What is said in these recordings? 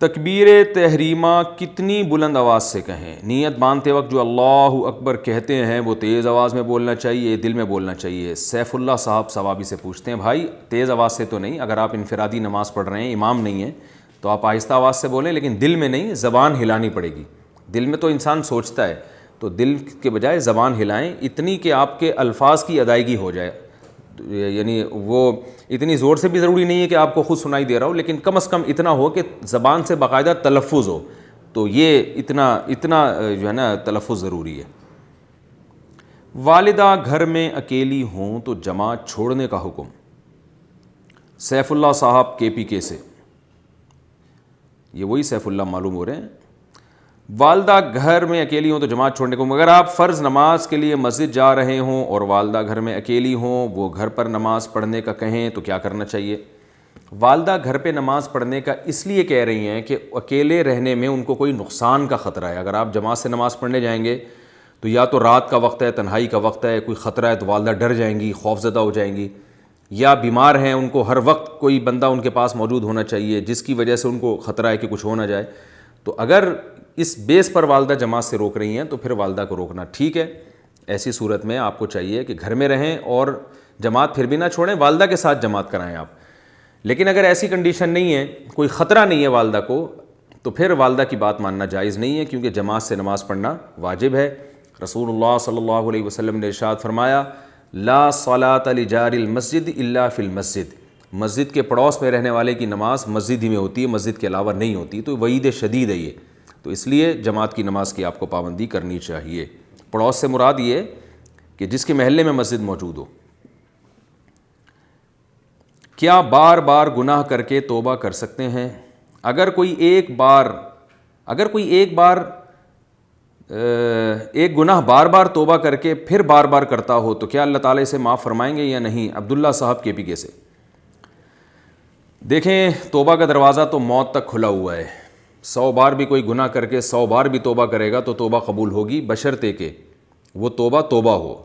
تکبیر تحریمہ کتنی بلند آواز سے کہیں؟ نیت باندھتے وقت جو اللہ اکبر کہتے ہیں وہ تیز آواز میں بولنا چاہیے، دل میں بولنا چاہیے؟ سیف اللہ صاحب ثوابی سے پوچھتے ہیں بھائی تیز آواز سے تو نہیں، اگر آپ انفرادی نماز پڑھ رہے ہیں، امام نہیں ہیں تو آپ آہستہ آواز سے بولیں، لیکن دل میں نہیں، زبان ہلانی پڑے گی۔ دل میں تو انسان سوچتا ہے، تو دل کے بجائے زبان ہلائیں اتنی کہ آپ کے الفاظ کی ادائیگی ہو جائے، یعنی وہ اتنی زور سے بھی ضروری نہیں ہے کہ آپ کو خود سنائی دے رہا ہو، لیکن کم از کم اتنا ہو کہ زبان سے باقاعدہ تلفظ ہو، تو یہ اتنا جو ہے نا تلفظ ضروری ہے۔ والدہ گھر میں اکیلی ہوں تو جماعت چھوڑنے کا حکم؟ سیف اللہ صاحب KPK سے، یہ وہی سیف اللہ معلوم ہو رہے ہیں۔ والدہ گھر میں اکیلی ہوں تو جماعت چھوڑنے کو، اگر آپ فرض نماز کے لیے مسجد جا رہے ہوں اور والدہ گھر میں اکیلی ہوں، وہ گھر پر نماز پڑھنے کا کہیں تو کیا کرنا چاہیے؟ والدہ گھر پہ نماز پڑھنے کا اس لیے کہہ رہی ہیں کہ اکیلے رہنے میں ان کو کوئی نقصان کا خطرہ ہے۔ اگر آپ جماعت سے نماز پڑھنے جائیں گے تو یا تو رات کا وقت ہے، تنہائی کا وقت ہے، کوئی خطرہ ہے تو والدہ ڈر جائیں گی، خوفزدہ ہو جائیں گی، یا بیمار ہیں، ان کو ہر وقت کوئی بندہ ان کے پاس موجود ہونا چاہیے جس کی وجہ سے ان کو خطرہ ہے کہ کچھ ہو نہ جائے۔ تو اگر اس بیس پر والدہ جماعت سے روک رہی ہیں تو پھر والدہ کو روکنا ٹھیک ہے۔ ایسی صورت میں آپ کو چاہیے کہ گھر میں رہیں اور جماعت پھر بھی نہ چھوڑیں، والدہ کے ساتھ جماعت کرائیں آپ۔ لیکن اگر ایسی کنڈیشن نہیں ہے، کوئی خطرہ نہیں ہے والدہ کو، تو پھر والدہ کی بات ماننا جائز نہیں ہے، کیونکہ جماعت سے نماز پڑھنا واجب ہے۔ رسول اللہ صلی اللہ علیہ وسلم نے ارشاد فرمایا، لا صلاۃ لجار المسجد الا فی المسجد، مسجد کے پڑوس میں رہنے والے کی نماز مسجد ہی میں ہوتی ہے، مسجد کے علاوہ نہیں ہوتی۔ تو وعید شدید ہے یہ، تو اس لیے جماعت کی نماز کی آپ کو پابندی کرنی چاہیے۔ پڑوس سے مراد یہ کہ جس کے محلے میں مسجد موجود ہو۔ کیا بار بار گناہ کر کے توبہ کر سکتے ہیں؟ اگر کوئی ایک گناہ بار بار توبہ کر کے پھر بار بار کرتا ہو تو کیا اللہ تعالیٰ اسے معاف فرمائیں گے یا نہیں؟ عبداللہ صاحب KPK سے۔ دیکھیں، توبہ کا دروازہ تو موت تک کھلا ہوا ہے۔ 100 بار بھی کوئی گناہ کر کے 100 بار بھی توبہ کرے گا تو توبہ قبول ہوگی، بشرطے کہ وہ توبہ ہو،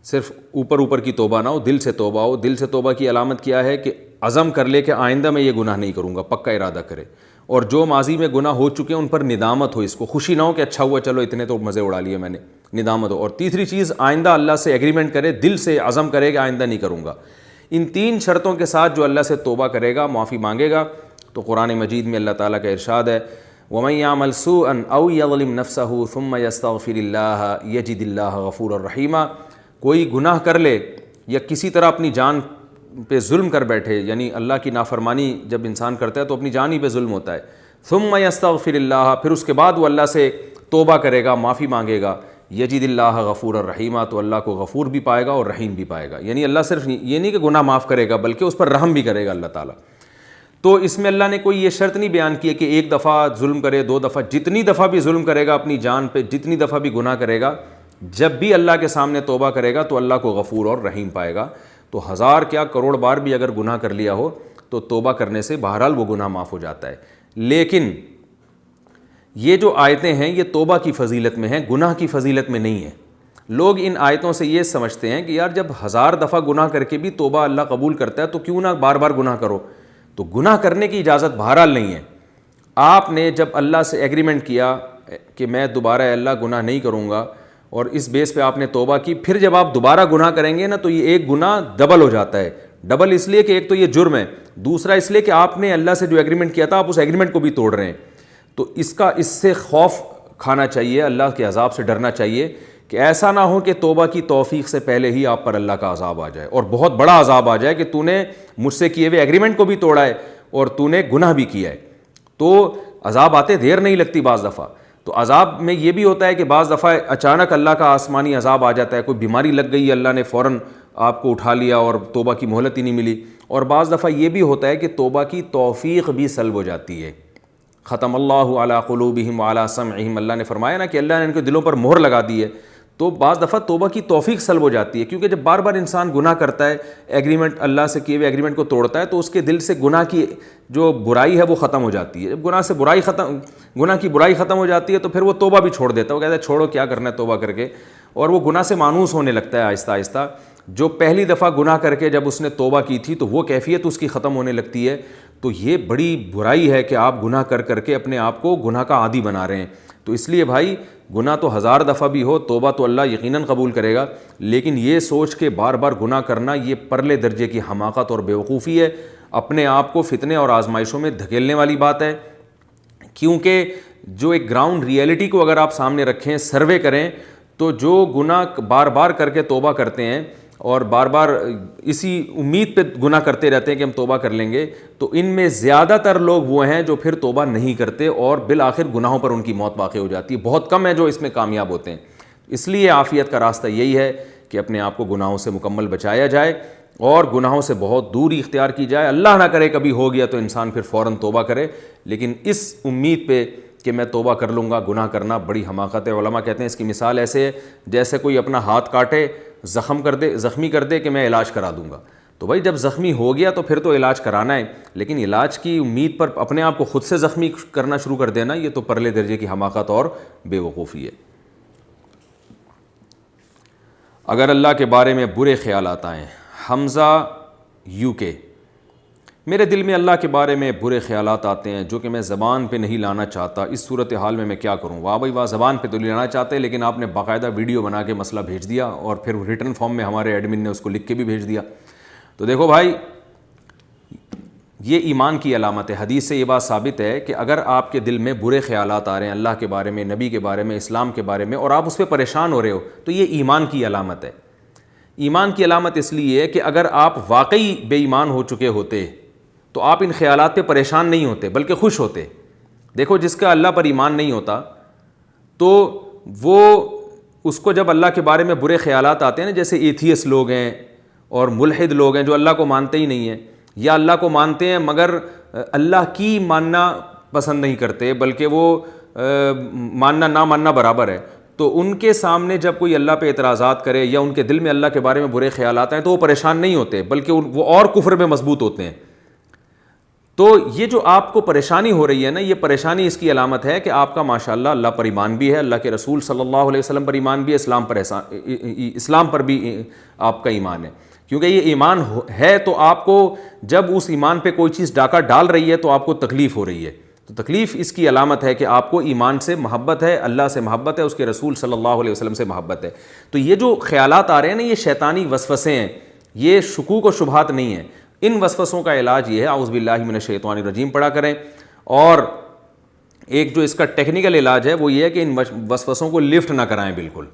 صرف اوپر کی توبہ نہ ہو، دل سے توبہ ہو۔ دل سے توبہ کی علامت کیا ہے کہ عزم کر لے کہ آئندہ میں یہ گناہ نہیں کروں گا، پکا ارادہ کرے، اور جو ماضی میں گناہ ہو چکے ہیں ان پر ندامت ہو، اس کو خوشی نہ ہو کہ اچھا ہوا چلو اتنے تو مزے اڑا لیے میں نے، ندامت ہو۔ اور تیسری چیز، آئندہ اللہ سے ایگریمنٹ کرے، دل سے عزم کرے کہ آئندہ نہیں کروں گا۔ ان 3 شرطوں کے ساتھ جو اللہ سے توبہ کرے گا، معافی مانگے گا، تو قرآن مجید میں اللہ تعالیٰ کا ارشاد ہے، وَمَن يَعْمَلْ سُوءًا أَوْ يَظْلِمْ نَفْسَهُ ثُمَّ يَسْتَغْفِرِ اللَّهَ يَجِدِ اللَّهَ غَفُورًا رَحِيمًا۔ کوئی گناہ کر لے یا کسی طرح اپنی جان پہ ظلم کر بیٹھے، یعنی اللہ کی نافرمانی جب انسان کرتا ہے تو اپنی جان ہی پہ ظلم ہوتا ہے، ثُمَّ يَسْتَغْفِرِ اللَّهَ، پھر اس کے بعد وہ اللہ سے توبہ کرے گا، معافی مانگے گا، یجد اللہ غفورا رحیما، تو اللہ کو غفور بھی پائے گا اور رحیم بھی پائے گا۔ یعنی اللہ صرف یہ نہیں کہ گناہ معاف کرے گا بلکہ اس پر رحم بھی کرے گا اللہ تعالیٰ۔ تو اس میں اللہ نے کوئی یہ شرط نہیں بیان کی ہے کہ 1 دفعہ ظلم کرے، 2 دفعہ، جتنی دفعہ بھی ظلم کرے گا اپنی جان پہ، جتنی دفعہ بھی گناہ کرے گا، جب بھی اللہ کے سامنے توبہ کرے گا تو اللہ کو غفور اور رحیم پائے گا۔ تو 1000 کیا کروڑ بار بھی اگر گناہ کر لیا ہو تو توبہ کرنے سے بہرحال وہ گناہ معاف ہو جاتا ہے۔ لیکن یہ جو آیتیں ہیں یہ توبہ کی فضیلت میں ہیں، گناہ کی فضیلت میں نہیں ہیں۔ لوگ ان آیتوں سے یہ سمجھتے ہیں کہ یار جب 1000 دفعہ گناہ کر کے بھی توبہ اللہ قبول کرتا ہے تو کیوں نہ بار بار گناہ کرو۔ تو گناہ کرنے کی اجازت بہرحال نہیں ہے۔ آپ نے جب اللہ سے ایگریمنٹ کیا کہ میں دوبارہ اللہ گناہ نہیں کروں گا، اور اس بیس پہ آپ نے توبہ کی، پھر جب آپ دوبارہ گناہ کریں گے نا تو یہ ایک گناہ ڈبل ہو جاتا ہے۔ ڈبل اس لیے کہ ایک تو یہ جرم ہے، دوسرا اس لیے کہ آپ نے اللہ سے جو ایگریمنٹ کیا تھا آپ اس ایگریمنٹ کو بھی توڑ رہے ہیں۔ تو اس سے خوف کھانا چاہیے، اللہ کے عذاب سے ڈرنا چاہیے کہ ایسا نہ ہو کہ توبہ کی توفیق سے پہلے ہی آپ پر اللہ کا عذاب آ جائے، اور بہت بڑا عذاب آ جائے کہ تو نے مجھ سے کیے ہوئے ایگریمنٹ کو بھی توڑا ہے اور تو نے گناہ بھی کیا ہے۔ تو عذاب آتے دیر نہیں لگتی بعض دفعہ۔ تو عذاب میں یہ بھی ہوتا ہے کہ بعض دفعہ اچانک اللہ کا آسمانی عذاب آ جاتا ہے، کوئی بیماری لگ گئی، اللہ نے فوراً آپ کو اٹھا لیا اور توبہ کی مہلت ہی نہیں ملی۔ اور بعض دفعہ یہ بھی ہوتا ہے کہ توبہ کی توفیق بھی سلب ہو جاتی ہے۔ ختم اللہ علی قلوبہم وعلی سمعہم، اللہ نے فرمایا نا کہ اللہ نے ان کے دلوں پر مہر لگا دی ہے۔ تو بعض دفعہ توبہ کی توفیق سلب ہو جاتی ہے، کیونکہ جب بار بار انسان گناہ کرتا ہے، ایگریمنٹ اللہ سے کیے ہوئے ایگریمنٹ کو توڑتا ہے، تو اس کے دل سے گناہ کی جو برائی ہے وہ ختم ہو جاتی ہے۔ جب گناہ کی برائی ختم ہو جاتی ہے تو پھر وہ توبہ بھی چھوڑ دیتا ہے، وہ کہتا ہے چھوڑو کیا کرنا ہے توبہ کر کے، اور وہ گناہ سے مانوس ہونے لگتا ہے آہستہ آہستہ۔ جو پہلی دفعہ گناہ کر کے جب اس نے توبہ کی تھی تو وہ کیفیت اس کی ختم ہونے لگتی ہے۔ تو یہ بڑی برائی ہے کہ آپ گناہ کر کر کے اپنے آپ کو گناہ کا عادی بنا رہے ہیں. تو اس لیے بھائی گناہ تو 1000 دفعہ بھی ہو توبہ تو اللہ یقیناً قبول کرے گا, لیکن یہ سوچ کے بار بار گناہ کرنا یہ پرلے درجے کی حماقت اور بیوقوفی ہے, اپنے آپ کو فتنے اور آزمائشوں میں دھکیلنے والی بات ہے. کیونکہ جو ایک گراؤنڈ ریئلٹی کو اگر آپ سامنے رکھیں, سروے کریں, تو جو گناہ بار بار کر کے توبہ کرتے ہیں اور بار بار اسی امید پہ گناہ کرتے رہتے ہیں کہ ہم توبہ کر لیں گے, تو ان میں زیادہ تر لوگ وہ ہیں جو پھر توبہ نہیں کرتے اور بالآخر گناہوں پر ان کی موت واقع ہو جاتی ہے. بہت کم ہیں جو اس میں کامیاب ہوتے ہیں. اس لیے عافیت کا راستہ یہی ہے کہ اپنے آپ کو گناہوں سے مکمل بچایا جائے اور گناہوں سے بہت دوری اختیار کی جائے. اللہ نہ کرے کبھی ہو گیا تو انسان پھر فوراً توبہ کرے, لیکن اس امید پہ کہ میں توبہ کر لوں گا, گناہ کرنا بڑی حماقت ہے. علماء کہتے ہیں اس کی مثال ایسے ہے جیسے کوئی اپنا ہاتھ کاٹے, زخمی کر دے کہ میں علاج کرا دوں گا. تو بھائی جب زخمی ہو گیا تو پھر تو علاج کرانا ہے, لیکن علاج کی امید پر اپنے آپ کو خود سے زخمی کرنا شروع کر دینا, یہ تو پرلے درجے کی حماقت اور بے وقوفی ہے. اگر اللہ کے بارے میں برے خیالات آئیں. حمزہ UK, میرے دل میں اللہ کے بارے میں برے خیالات آتے ہیں جو کہ میں زبان پہ نہیں لانا چاہتا, اس صورتحال میں کیا کروں؟ واہ بھائی واہ, زبان پہ تو نہیں لانا چاہتے لیکن آپ نے باقاعدہ ویڈیو بنا کے مسئلہ بھیج دیا اور پھر ریٹن فارم میں ہمارے ایڈمن نے اس کو لکھ کے بھی بھیج دیا. تو دیکھو بھائی, یہ ایمان کی علامت ہے. حدیث سے یہ بات ثابت ہے کہ اگر آپ کے دل میں برے خیالات آ رہے ہیں اللہ کے بارے میں, نبی کے بارے میں, اسلام کے بارے میں, اور آپ اس پہ پریشان ہو رہے ہو, تو یہ ایمان کی علامت ہے. ایمان کی علامت اس لیے ہے کہ اگر آپ واقعی بے ایمان ہو چکے ہوتے تو آپ ان خیالات پہ پریشان نہیں ہوتے بلکہ خوش ہوتے. دیکھو جس کا اللہ پر ایمان نہیں ہوتا تو وہ اس کو جب اللہ کے بارے میں برے خیالات آتے ہیں نا, جیسے ایتھیس لوگ ہیں اور ملحد لوگ ہیں جو اللہ کو مانتے ہی نہیں ہیں, یا اللہ کو مانتے ہیں مگر اللہ کی ماننا پسند نہیں کرتے بلکہ وہ ماننا نہ ماننا برابر ہے, تو ان کے سامنے جب کوئی اللہ پہ اعتراضات کرے یا ان کے دل میں اللہ کے بارے میں برے خیالات ہیں تو وہ پریشان نہیں ہوتے بلکہ وہ اور کفر میں مضبوط ہوتے ہیں. تو یہ جو آپ کو پریشانی ہو رہی ہے نا, یہ پریشانی اس کی علامت ہے کہ آپ کا ماشاءاللہ اللہ پر ایمان بھی ہے, اللہ کے رسول صلی اللہ علیہ وسلم پر ایمان بھی ہے, اسلام پر بھی آپ کا ایمان ہے. کیونکہ یہ ایمان ہے تو آپ کو جب اس ایمان پہ کوئی چیز ڈاکہ ڈال رہی ہے تو آپ کو تکلیف ہو رہی ہے, تو تکلیف اس کی علامت ہے کہ آپ کو ایمان سے محبت ہے, اللہ سے محبت ہے, اس کے رسول صلی اللہ علیہ وسلم سے محبت ہے. تو یہ جو خیالات آ رہے ہیں نا, یہ شیطانی وسوسے ہیں, یہ شکوک و شبہات نہیں ہیں. ان وسوسوں کا علاج یہ ہے اعوذ باللہ من الشیطان الرجیم پڑھا کریں, اور ایک جو اس کا ٹیکنیکل علاج ہے وہ یہ ہے کہ ان وسوسوں کو لفٹ نہ کرائیں. بالکل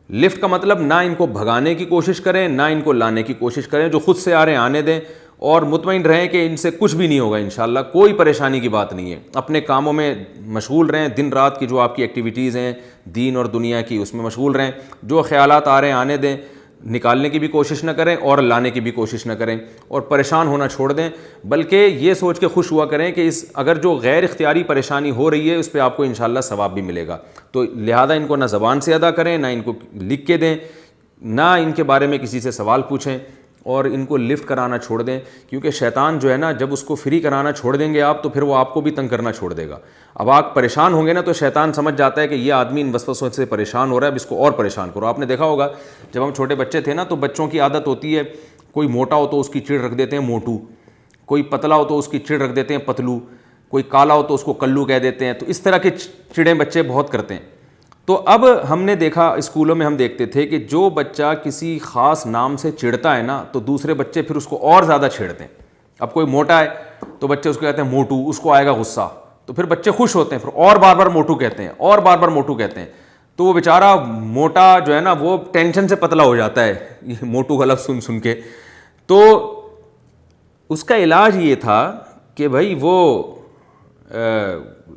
لفٹ کا مطلب نہ ان کو بھگانے کی کوشش کریں نہ ان کو لانے کی کوشش کریں, جو خود سے آ رہے ہیں آنے دیں اور مطمئن رہیں کہ ان سے کچھ بھی نہیں ہوگا انشاءاللہ, کوئی پریشانی کی بات نہیں ہے. اپنے کاموں میں مشغول رہیں, دن رات کی جو آپ کی ایکٹیویٹیز ہیں دین اور دنیا کی اس میں مشغول رہیں, جو خیالات آ رہے ہیں آنے دیں, نکالنے کی بھی کوشش نہ کریں اور لانے کی بھی کوشش نہ کریں, اور پریشان ہونا چھوڑ دیں, بلکہ یہ سوچ کے خوش ہوا کریں کہ اگر جو غیر اختیاری پریشانی ہو رہی ہے اس پہ آپ کو انشاءاللہ ثواب بھی ملے گا. تو لہذا ان کو نہ زبان سے ادا کریں, نہ ان کو لکھ کے دیں, نہ ان کے بارے میں کسی سے سوال پوچھیں, اور ان کو لفٹ کرانا چھوڑ دیں. کیونکہ شیطان جو ہے نا, جب اس کو فری کرانا چھوڑ دیں گے آپ تو پھر وہ آپ کو بھی تنگ کرنا چھوڑ دے گا. اب آپ پریشان ہوں گے نا تو شیطان سمجھ جاتا ہے کہ یہ آدمی ان وسوسوں سے پریشان ہو رہا ہے, اب اس کو اور پریشان کرو. آپ نے دیکھا ہوگا جب ہم چھوٹے بچے تھے نا تو بچوں کی عادت ہوتی ہے, کوئی موٹا ہو تو اس کی چڑ رکھ دیتے ہیں موٹو, کوئی پتلا ہو تو اس کی چڑ رکھ دیتے ہیں پتلو, کوئی کالا ہو تو اس کو کلو کہہ دیتے ہیں. تو اس طرح کے چڑیں بچے بہت کرتے ہیں. تو اب ہم نے دیکھا اسکولوں میں ہم دیکھتے تھے کہ جو بچہ کسی خاص نام سے چڑھتا ہے نا تو دوسرے بچے پھر اس کو اور زیادہ چھیڑتے ہیں. اب کوئی موٹا ہے تو بچے اس کو کہتے ہیں موٹو, اس کو آئے گا غصہ, تو پھر بچے خوش ہوتے ہیں, پھر اور بار بار موٹو کہتے ہیں اور بار بار موٹو کہتے ہیں. تو وہ بیچارہ موٹا جو ہے نا وہ ٹینشن سے پتلا ہو جاتا ہے یہ موٹو کا لفظ سن سن کے. تو اس کا علاج یہ تھا کہ بھائی وہ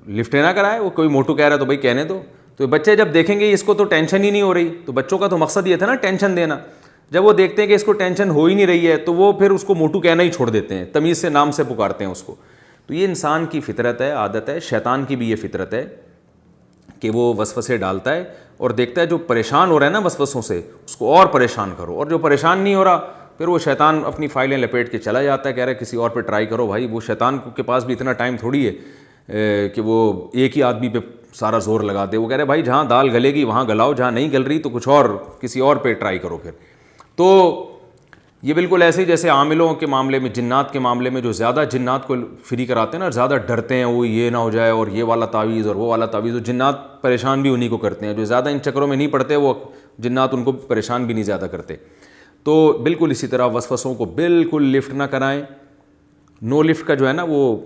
لفٹ نہ کرائے, وہ کوئی موٹو کہہ رہا ہے تو بھائی کہنے دو. تو بچے جب دیکھیں گے اس کو تو ٹینشن ہی نہیں ہو رہی, تو بچوں کا تو مقصد یہ تھا نا ٹینشن دینا. جب وہ دیکھتے ہیں کہ اس کو ٹینشن ہو ہی نہیں رہی ہے تو وہ پھر اس کو موٹو کہنا ہی چھوڑ دیتے ہیں, تمیز سے نام سے پکارتے ہیں اس کو. تو یہ انسان کی فطرت ہے, عادت ہے, شیطان کی بھی یہ فطرت ہے کہ وہ وسوسے ڈالتا ہے اور دیکھتا ہے جو پریشان ہو رہا ہے نا وسوسوں سے اس کو اور پریشان کرو, اور جو پریشان نہیں ہو رہا پھر وہ شیطان اپنی فائلیں لپیٹ کے چلا جاتا ہے, کہہ رہا ہے کسی اور پہ ٹرائی کرو. بھائی وہ شیطان کے پاس بھی اتنا ٹائم تھوڑی ہے کہ وہ ایک ہی آدمی پہ سارا زور لگا دے. وہ کہہ رہے بھائی جہاں دال گلے گی وہاں گلاؤ, جہاں نہیں گل رہی تو کچھ اور کسی اور پہ ٹرائی کرو پھر. تو یہ بالکل ایسے ہی جیسے عاملوں کے معاملے میں، جنات کے معاملے میں جو زیادہ جنات کو فری کراتے ہیں نا، زیادہ ڈرتے ہیں وہ یہ نہ ہو جائے اور یہ والا تعویذ اور وہ والا تعویذ، اور جنات پریشان بھی انہی کو کرتے ہیں. جو زیادہ ان چکروں میں نہیں پڑتے وہ جنات ان کو پریشان بھی نہیں زیادہ کرتے. تو بالکل اسی طرح وسوسوں کو بالکل لفٹ نہ کرائیں. نو لفٹ کا جو ہے نا وہ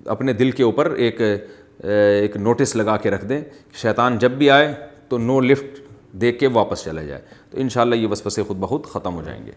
اپنے دل کے اوپر ایک نوٹس لگا کے رکھ دیں، شیطان جب بھی آئے تو نو لفٹ دیکھ کے واپس چلا جائے، تو انشاءاللہ یہ وسوسے خود بخود ختم ہو جائیں گے.